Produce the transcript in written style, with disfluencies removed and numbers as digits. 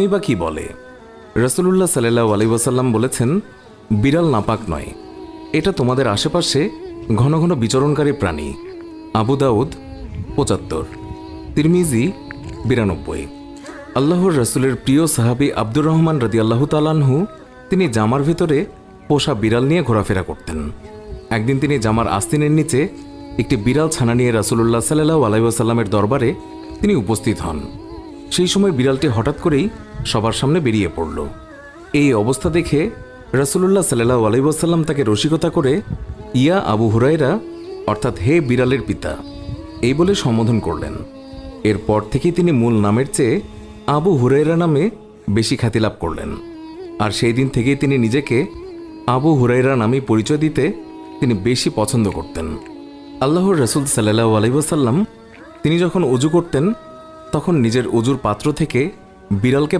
বা কি বলে? রাসূলুল্লাহ সাল্লাল্লাহু আলাইহি ওয়াসাল্লাম বলেছেন, বিড়াল নাপাক নয়, এটা তোমাদের আশেপাশে ঘন ঘন বিচরণকারী প্রাণী। আবু দাউদ ৭৫, তিরমিজি ৯২। আল্লাহর রাসূলের প্রিয় সাহাবী আব্দুর রহমান রাদিয়াল্লাহু তাআলা আনহু তিনি জামার ভিতরে পোষা বিড়াল নিয়ে ঘোরাফেরা করতেন। একদিন তিনি জামার আস্তিনের নিচে একটি বিড়াল ছানা নিয়ে রাসূলুল্লাহ সাল্লাল্লাহু আলাইহি ওয়াসাল্লামের দরবারে তিনি উপস্থিত হন। সেই সময় বিড়ালটি হঠাৎ করেই সবার সামনে বেরিয়ে পড়ল। এই অবস্থা দেখে রাসূলুল্লাহ সাল্লাল্লাহু আলাইহি ওয়াসাল্লাম তাকে রসিকতা করে ইয়া আবু হুরায়রা, অর্থাৎ হে বিড়ালের পিতা, এই বলে সম্বোধন করলেন। এরপর থেকেই তিনি মূল নামের চেয়ে আবু হুরায়রা নামে বেশি খ্যাতি লাভ করলেন। আর সেই দিন থেকেই তিনি নিজেকে আবু হুরায়রা নামে পরিচয় দিতে তিনি বেশি পছন্দ করতেন। আল্লাহর রাসূল সাল্লাল্লাহু আলাইহি ওয়াসাল্লাম তিনি যখন ওযু করতেন তখন নিজের ওযুর পাত্র থেকে বিড়ালকে